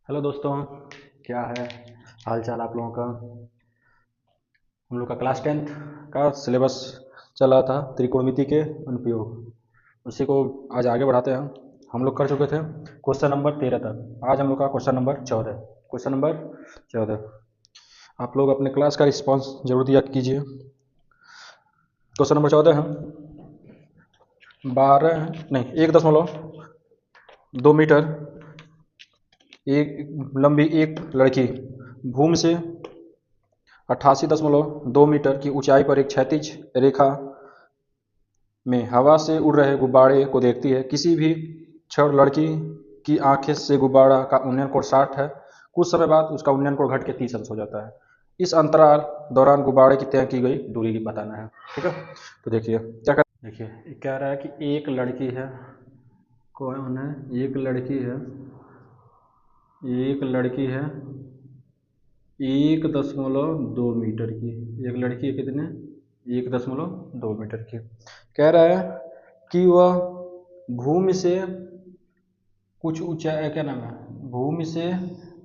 Hello दोस्तों, क्या है हाल चाल आप लोगों का। हम लोग का क्लास 10th का सिलेबस चल रहा था, त्रिकोणमिति के अनुप्रयोग। उसी को आज आगे बढ़ाते हैं। हम लोग कर चुके थे क्वेश्चन नंबर 13 तक। आज हम लोग का क्वेश्चन नंबर 14। Question number 14। आप लोग अपने क्लास का रिस्पांस जरूर दिया कीजिए। क्वेश्चन नंबर 14 है 1.2 मीटर एक लंबी एक लड़की भूमि से 88.2 मीटर की ऊंचाई पर एक क्षैतिज रेखा में हवा से उड़ रहे गुब्बारे को देखती है। किसी भी क्षण लड़की की आंखें से गुब्बारा का उन्नयन कोण 60 है। कुछ समय बाद उसका उन्नयन कोण घट के 30 अंश हो जाता है। इस अंतराल दौरान गुब्बारे की तय की गई दूरी की बताना है। ठीक है, तो देखिए क्या कर, देखिए कह रहा है कि एक लड़की है, कौन है, एक लड़की है, एक लड़की है 1.2 मीटर की। एक लड़की है कितने, 1.2 मीटर की। कह रहा है कि वह भूमि से कुछ ऊंचाई, क्या नाम है, भूमि से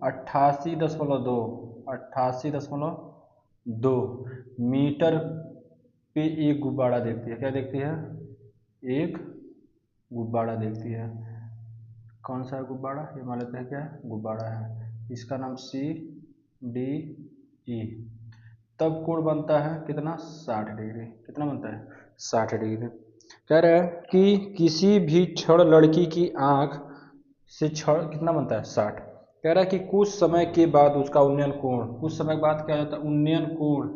88.2 मीटर पे एक गुब्बारा देखती है। क्या देखती है, एक गुब्बारा देखती है। कौन सा गुब्बारा, ये मान लेते हैं क्या गुब्बारा है, इसका नाम CDE। तब कोण बनता है कितना, 60 डिग्री। कितना बनता है, 60 डिग्री। कह रहा है कि किसी भी क्षण लड़की की आंख से क्षण कितना बनता है, 60। कह रहा है कि कुछ समय के बाद उसका उन्नयन कोण, कुछ समय के बाद क्या होता है, उन्नयन कोण,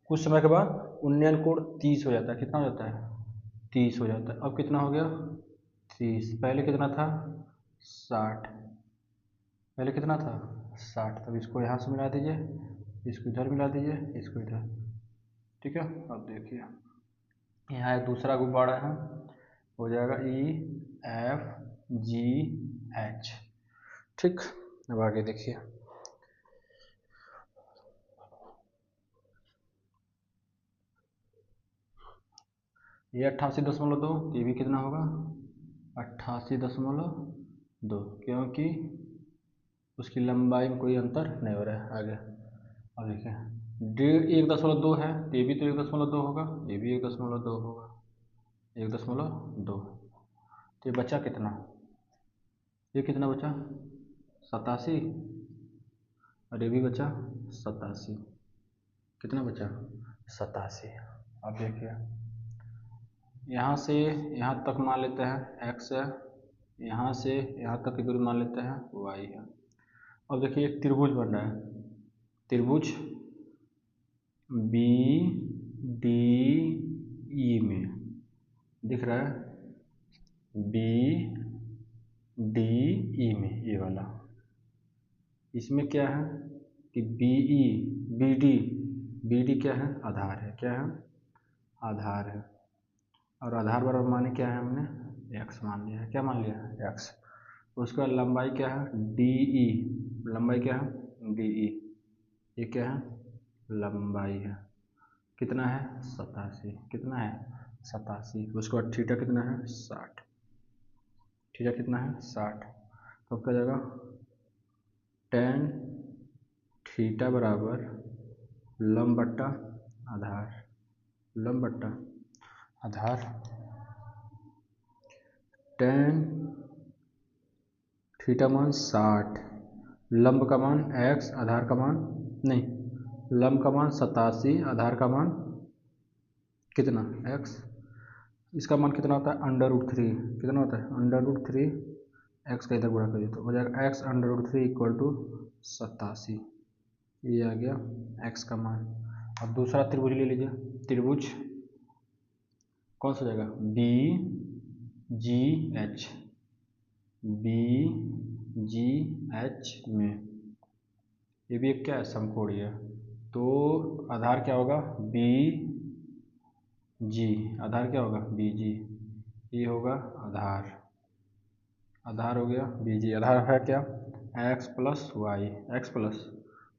कुछ समय के बाद उन्नयन कोण 30 हो जाता है। कितना हो जाता है, 30 हो जाता है। अब कितना हो गया, 30। पहले कितना था, 60। पहले कितना था, 60। तब इसको यहाँ से मिला दीजिए, इसको इधर मिला दीजिए, इसको इधर। ठीक है, अब देखिए यहाँ एक दूसरा गुब्बारा है, हो जाएगा EFGH। ठीक, अब आगे देखिए ये 88.2, ये भी कितना होगा, 88.2, क्योंकि उसकी लंबाई में कोई अंतर नहीं हो रहा है। आगे अब देखिए 1.2 है, ये भी तो 1.2 होगा, ये भी 1.2 होगा, 1.2। तो ये बचा कितना, ये कितना बचा, 87, और ये भी बचा 87। कितना बचा, 87। अब देखिए यहाँ से यहाँ तक मान लेते हैं x है, यहाँ से यहाँ तक की दूरी मान लेते हैं y है। अब देखिए एक त्रिभुज बन रहा है, त्रिभुज BDE में दिख रहा है, BDE में ये वाला, इसमें क्या है कि BD क्या है, आधार है। क्या है, आधार है। और आधार बराबर माने क्या है, हमने x मान लिया है। क्या मान लिया है, x। उसका लंबाई क्या है, DE, लंबाई क्या है, DE, ये क्या है, लंबाई है। कितना है, 87। कितना है, 87। उसके बाद थीटा कितना है, 60। थीटा कितना है, 60। तो क्या जाएगा, tan थीटा बराबर लंब बट्टा आधार, लंब बट्टा आधार। tan थीटा मान 60, लंब का मान x, आधार का मान नहीं, लंब का मान 87, आधार का मान कितना, x। इसका मान कितना होता है, √3। कितना होता है, √3। x का इधर गुणा करिए तो हो जाएगा x √3 = 87। ये आ गया x का मान। अब दूसरा त्रिभुज ले लीजिए, त्रिभुज कौन सा जाएगा, BGH, BGH में ये भी एक क्या है, समकोणीय है। तो आधार क्या होगा, BG, आधार क्या होगा, BG, ये होगा आधार, आधार हो गया BG। आधार है क्या, x + y, x +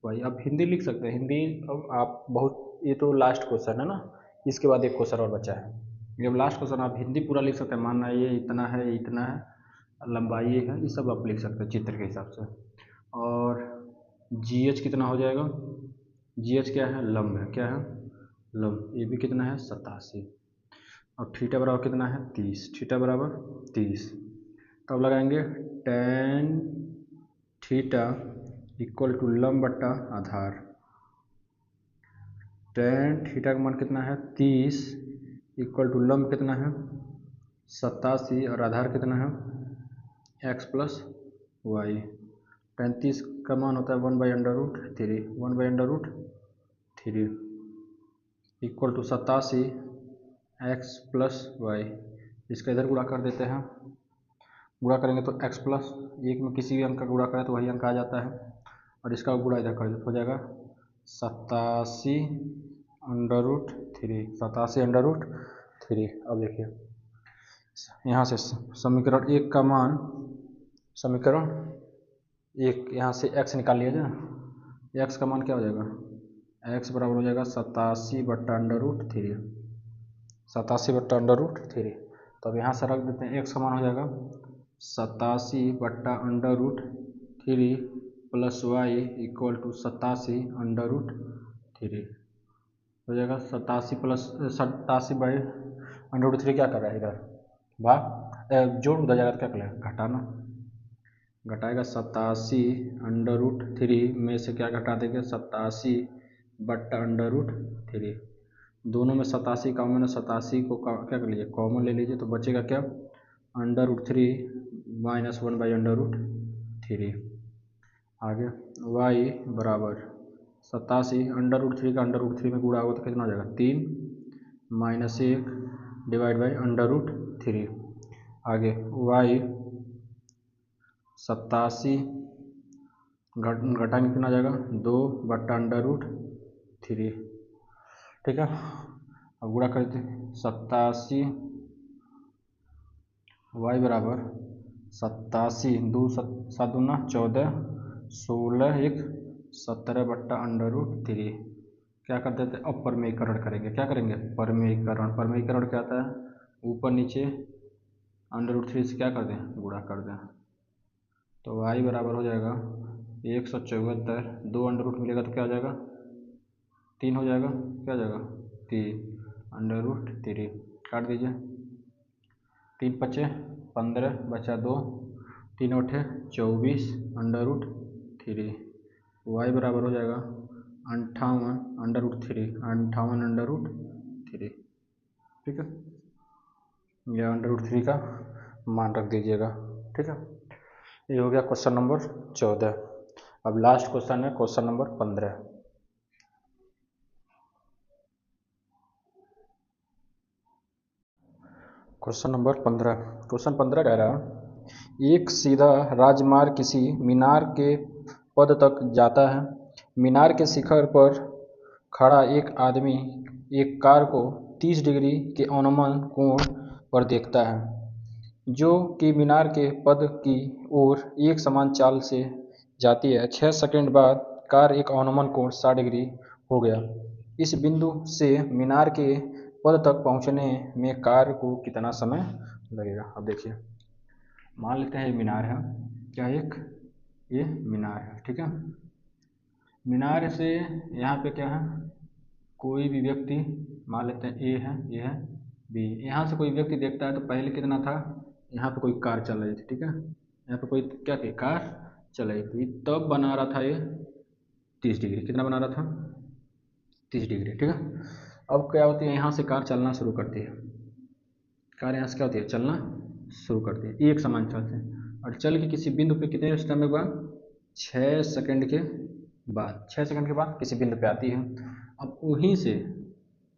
y। अब हिंदी लिख सकते हैं, हिंदी अब आप बहुत, ये तो लास्ट क्वेश्चन है ना, इसके बाद एक क्वेश्चन और बचा है। जब लास्ट क्वेश्चन आप हिंदी पूरा लिख सकते हैं, मानना ये इतना है, ये इतना है, लंबाई ये है, ये सब आप लिख सकते हैं चित्र के हिसाब से। और GH कितना हो जाएगा, GH क्या है, लंब है, क्या है, लंब। ये भी कितना है, 87। और थीटा बराबर कितना है, 30, थीटा बराबर 30। तब लगाएंगे tan थीटा इक्वल टू लंब बट्टा आधार। tan थीटा का मान कितना है, 30 इक्वल टू लंब कितना है, 87 और आधार कितना है, x प्लस वाई। 35 का मान होता है 1/√3, 1/√3 equal to 87 x plus y. इसका इधर गुणा कर देते हैं, गुणा करेंगे तो x प्लस एक में किसी भी अंक का गुणा करें तो वही अंक आ जाता है, और इसका गुणा इधर कर देते हो जाएगा 87√3, 87√3। अब देखिए यहाँ से समीकरण एक का मान, समीकरण एक यहाँ से x निकाल लिया जाए, x का मान क्या हो जाएगा, x बराबर हो जाएगा 87/√3, 87/√3। तो अब यहाँ से रख देते हैं, x का मान हो जाएगा 87/√3 प्लस वाई इक्वल टू 87/√3 हो जाएगा। 87/√3 क्या कर रहा है इधर भाग, जोड़ उधर जाएगा तो क्या करेगा, घटाना, घटाएगा 87/√3 में से क्या घटा देंगे, 87/√3। दोनों में 87 कॉमन है, 87 को क्या कर लीजिए, कॉमन ले लीजिए, तो बचेगा क्या, √3 माइनस 1/√3। आगे y बराबर 87, √3 का √3 में गुणा होगा तो कितना हो जाएगा, 3 माइनस 1 डिवाइड बाई √3। आगे y 87 घटाएंगे कितना जाएगा, 2/√3, ठीक है। अब गुणा करते हैं, 87 y बराबर 87, 2 7 दूना 14, 16 1 17/√3। क्या कर देते हैं, अब परमेयीकरण करेंगे, क्या करेंगे, परमेयीकरण। परमेयीकरण क्या आता है, ऊपर नीचे √3 से क्या कर दें, गुणा कर दें। तो y बराबर हो जाएगा 174, 2 अंडर रूट मिलेगा तो क्या हो जाएगा, 3 हो जाएगा, क्या हो जाएगा, 3 √3 काट दीजिए, 3 × 5 = 15 बचा 2, 3 × 8 = 24 √3। y बराबर हो जाएगा 58 √3, ठीक है। यह √3 का मान रख दीजिएगा, ठीक है। ये हो गया क्वेश्चन नंबर 14। अब लास्ट क्वेश्चन है question number 15। Question number 15, question 15 कह रहा है, एक सीधा राजमार्ग किसी मीनार के पद तक जाता है। मीनार के शिखर पर खड़ा एक आदमी एक कार को 30 डिग्री के अनुमान कोण पर देखता है, जो कि मीनार के पद की ओर एक समान चाल से जाती है। 6 सेकंड बाद कार एक अनुमान कोण 60 डिग्री हो गया। इस बिंदु से मीनार के पद तक पहुंचने में कार को कितना समय लगेगा। अब देखिए, मान लेते हैं मीनार है, क्या ये मीनार है, ठीक है। मीनार से यहाँ पे क्या है, कोई भी व्यक्ति, मान लेते हैं ए है, ये है बी, यहाँ से कोई व्यक्ति देखता है तो पहले कितना था, यहाँ पे कोई कार चल रही थी, ठीक है। यहाँ पे कोई क्या थी, कार चल रही थी, तब बना रहा था ये 30 डिग्री, कितना बना रहा था, 30 डिग्री, ठीक है। अब क्या होती है, यहाँ से कार चलना शुरू करती है, कार यहाँ से क्या होती है, चलना शुरू करती है एक समान चाल से, और चल के किसी बिंदु पे कितने समय के बाद, 6 सेकंड के बाद, 6 सेकंड के बाद किसी बिंदु पे आती है। अब वहीं से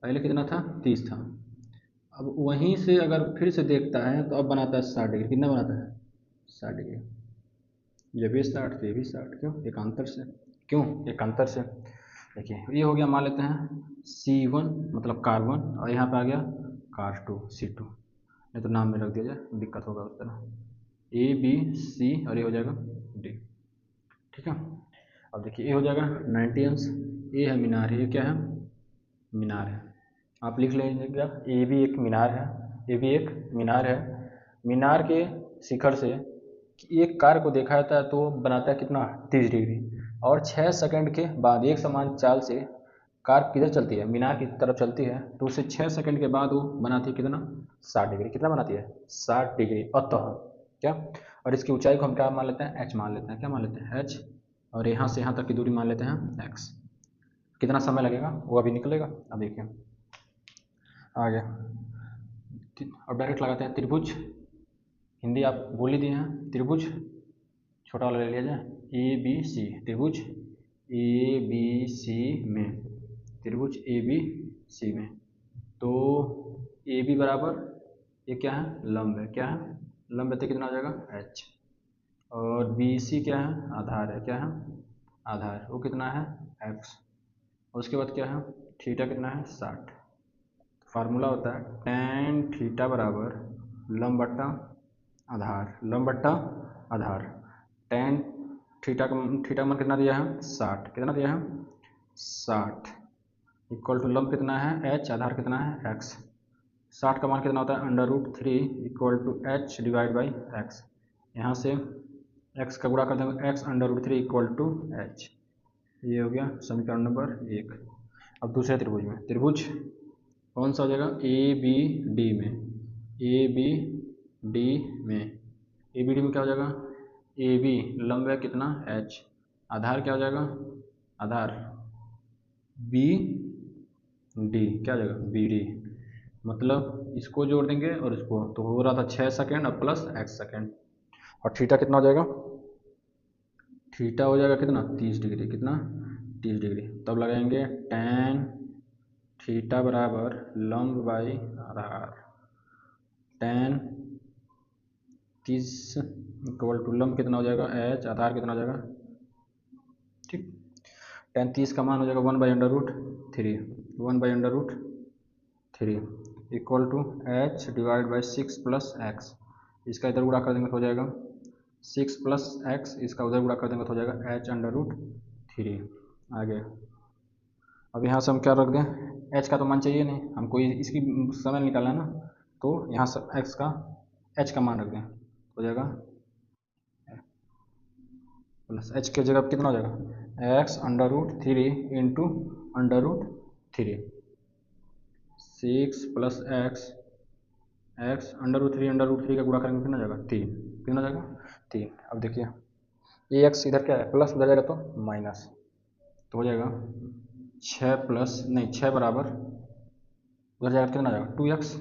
पहले कितना था, 30 था, अब वहीं से अगर फिर से देखता है तो अब बनाता है 60 डिग्री, कितना बनाता है, 60 डिग्री। ये भी 60 तो ये भी 60, क्यों, एकांतर से, क्यों एकांतर से। देखिए ये हो गया, मान लेते हैं C1 मतलब कार 1, और यहाँ पे आ गया कार 2 C2, नहीं तो नाम में रख दिया जाए, दिक्कत होगा उस तरह, A B C और ये हो जाएगा D, ठीक है। अब देखिए ये हो जाएगा 90 अंश, ये है मीनार, ये क्या है, मीनार है। आप लिख लीजिएगा, ये भी एक मीनार है, ये भी एक मीनार है। मीनार के शिखर से कि एक कार को देखा जाता है तो बनाता है कितना 30 डिग्री, और 6 सेकंड के बाद एक समान चाल से कार किधर चलती है, मीनार की तरफ चलती है, तो उसे 6 सेकंड के बाद वो बनाती है कितना 60 डिग्री। कितना बनाती है 60 डिग्री। अतः क्या, और इसकी ऊंचाई को हम क्या मान लेते हैं, h मान लेते हैं। क्या मान लेते हैं, h। और यहाँ से यहाँ तक की दूरी मान लेते हैं x। कितना समय लगेगा वो अभी निकलेगा। अब देखिए आगे, अब डायरेक्ट लगाते हैं त्रिभुज। हिंदी आप बोल ही दिए हैं। त्रिभुज छोटा वाला ले लिया जाए, ए बी सी। त्रिभुज ए बी सी में, त्रिभुज ए बी सी में, तो ए बी बराबर, ये क्या है लंब है, क्या है लंब है, तो कितना आ जाएगा h। और बी सी क्या है आधार है, क्या है आधार, वो कितना है x। उसके बाद क्या है थीटा कितना है 60। फार्मूला होता है tan थीटा बराबर लंब बट्टा आधार, लंब बट्टा आधार। tan थीटा का मान कितना दिया है 60, कितना दिया है 60, इक्वल टू लंब कितना है h, आधार कितना है x। 60 का मान कितना होता है √3 equal to h divide by x। यहाँ से x का गुणा कर देंगे, x √3 इक्वल टू h। ये हो गया समीकरण नंबर 1। अब दूसरे त्रिभुज में, त्रिभुज कौन सा हो जाएगा ए बी डी में, ए बी डी में, ए बी डी में क्या हो जाएगा, ए बी लंब है कितना h, आधार क्या हो जाएगा आधार बी डी, क्या हो जाएगा बी डी। मतलब इसको जोड़ देंगे और इसको, तो हो रहा था 6 सेकेंड और प्लस x सेकेंड। और थीटा कितना हो जाएगा, थीटा हो जाएगा कितना 30 डिग्री, कितना 30 डिग्री। तब लगाएंगे tan थीटा बराबर लंब बाई आधार, tan 30 इक्वल टू लंब कितना हो जाएगा h, आधार कितना हो जाएगा, ठीक। tan 30 का मान हो जाएगा 1/√3, 1/√3 equal to h divide by 6 plus x। इसका इधर गुणा कर देंगे तो हो जाएगा 6 प्लस x, इसका उधर गुणा कर देंगे तो हो जाएगा h√3। आगे अब यहाँ से हम क्या रख दें, h का तो मान चाहिए नहीं हमको, इसकी समय निकालना है ना, तो यहाँ से x का h का मान रख दें, हो जाएगा प्लस h के जगह कितना हो जाएगा x √3 into √3, 6 plus x, x √3 का गुणा करेंगे कितना जाएगा 3, कितना जाएगा 3। अब देखिए ये x इधर क्या है प्लस, उधर जाएगा तो माइनस, तो हो जाएगा 6 प्लस नहीं 6 बराबर, उधर जाएगा कितना जाएगा 2x,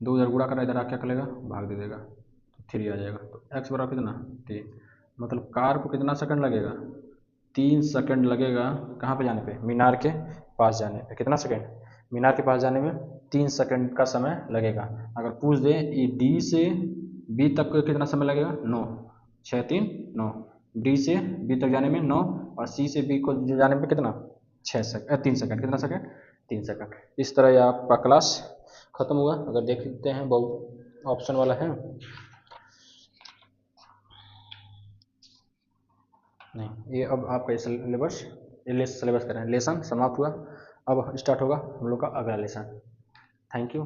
2 उधर गुणा करना, इधर आ क्या करेगा भाग दे देगा, तो 3 आ जाएगा। तो x बराबर कितना 3, मतलब कार को कितना सेकंड लगेगा 3 सेकंड लगेगा। कहाँ पे जाने पे, मीनार के पास जाने पे। कितना सेकंड, मीनार के पास जाने में 3 सेकंड का समय लगेगा। अगर पूछ दे ये डी से बी तक कितना समय लगेगा 9, 6 3 9, डी से बी तक जाने में 9, और सी से बी को जाने में कितना 3 सेकंड, कितना सेकंड 3 सेकंड। इस तरह ये आपका क्लास खत्म हुआ। अगर देखते हैं बहुत ऑप्शन वाला है नहीं, ये अब आपका ये सिलेबस, ये सिलेबस करें, लेसन समाप्त हुआ। अब स्टार्ट होगा हम लोग का अगला लेसन। Thank you.